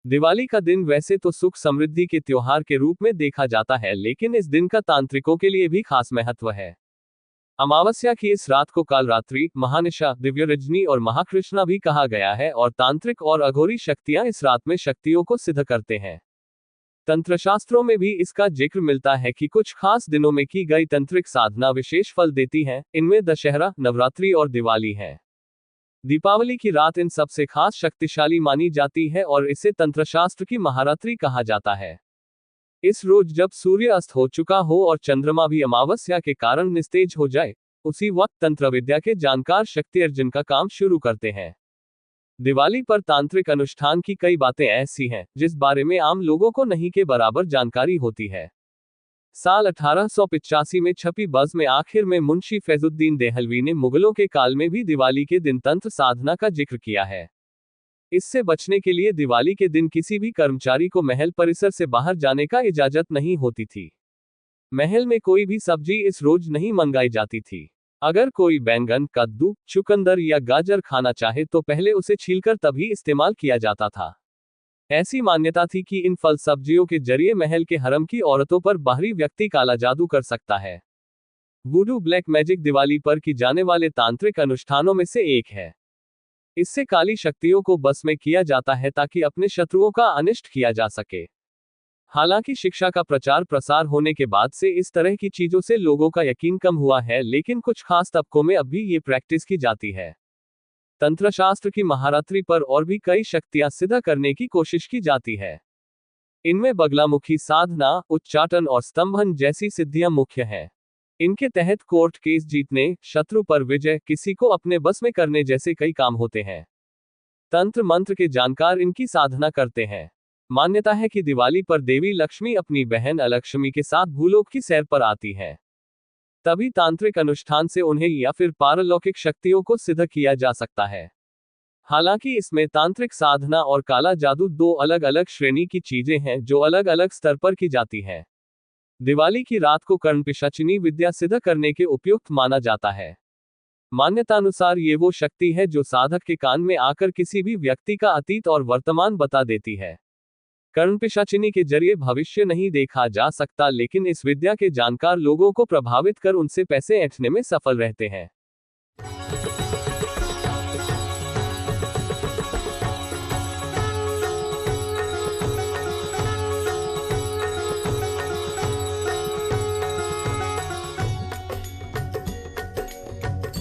दिवाली का दिन वैसे तो सुख समृद्धि के त्योहार के रूप में देखा जाता है, लेकिन इस दिन का तांत्रिकों के लिए भी खास महत्व है। अमावस्या की इस रात को कालरात्रि, महानिशा, दिव्य रजनी और महाकृष्णा भी कहा गया है और तांत्रिक और अघोरी शक्तियां इस रात में शक्तियों को सिद्ध करते हैं। तंत्रशास्त्रों में भी इसका जिक्र मिलता है कि कुछ खास दिनों में की गई तंत्रिक साधना विशेष फल देती है। इनमें दशहरा, नवरात्रि और दिवाली है। दीपावली की रात इन सबसे खास शक्तिशाली मानी जाती है और इसे तंत्रशास्त्र की महारात्रि कहा जाता है। इस रोज जब सूर्य अस्त हो चुका हो और चंद्रमा भी अमावस्या के कारण निस्तेज हो जाए, उसी वक्त तंत्र विद्या के जानकार शक्ति अर्जन का काम शुरू करते हैं। दिवाली पर तांत्रिक अनुष्ठान की कई बातें ऐसी हैं जिस बारे में आम लोगों को नहीं के बराबर जानकारी होती है। साल 1885 में छपी बज़्म में आखिर में मुंशी फैजुद्दीन देहलवी ने मुगलों के काल में भी दिवाली के दिन तंत्र साधना का जिक्र किया है। इससे बचने के लिए दिवाली के दिन किसी भी कर्मचारी को महल परिसर से बाहर जाने का इजाजत नहीं होती थी। महल में कोई भी सब्जी इस रोज नहीं मंगाई जाती थी। अगर कोई बैंगन, कद्दू, चुकंदर या गाजर खाना चाहे तो पहले उसे छीलकर तभी इस्तेमाल किया जाता था। ऐसी मान्यता थी कि इन फल सब्जियों के जरिए महल के हरम की औरतों पर बाहरी व्यक्ति काला जादू कर सकता है। वुडू ब्लैक मैजिक दिवाली पर की जाने वाले तांत्रिक अनुष्ठानों में से एक है। इससे काली शक्तियों को बस में किया जाता है ताकि अपने शत्रुओं का अनिष्ट किया जा सके। हालांकि शिक्षा का प्रचार प्रसार होने के बाद से इस तरह की चीजों से लोगों का यकीन कम हुआ है, लेकिन कुछ खास तबकों में अब भी ये प्रैक्टिस की जाती है। तंत्रशास्त्र की महारात्रि पर और भी कई शक्तियां सिद्ध करने की कोशिश की जाती है। इनमें बगलामुखी साधना, उच्चाटन और स्तंभन जैसी सिद्धियां मुख्य हैं। इनके तहत कोर्ट केस जीतने, शत्रु पर विजय, किसी को अपने बस में करने जैसे कई काम होते हैं। तंत्र मंत्र के जानकार इनकी साधना करते हैं। मान्यता है कि दिवाली पर देवी लक्ष्मी अपनी बहन अलक्ष्मी के साथ भूलोक की सैर पर आती है। तभी तांत्रिक अनुष्ठान से उन्हें या फिर पारलौकिक शक्तियों को सिद्ध किया जा सकता है। हालांकि इसमें तांत्रिक साधना और काला जादू दो अलग अलग श्रेणी की चीजें हैं जो अलग अलग स्तर पर की जाती है। दिवाली की रात को कर्णपिशाचिनी विद्या सिद्ध करने के उपयुक्त माना जाता है। मान्यतानुसार ये वो शक्ति है जो साधक के कान में आकर किसी भी व्यक्ति का अतीत और वर्तमान बता देती है। कर्णपिशाचिनी के जरिए भविष्य नहीं देखा जा सकता, लेकिन इस विद्या के जानकार लोगों को प्रभावित कर उनसे पैसे ऐंठने में सफल रहते हैं।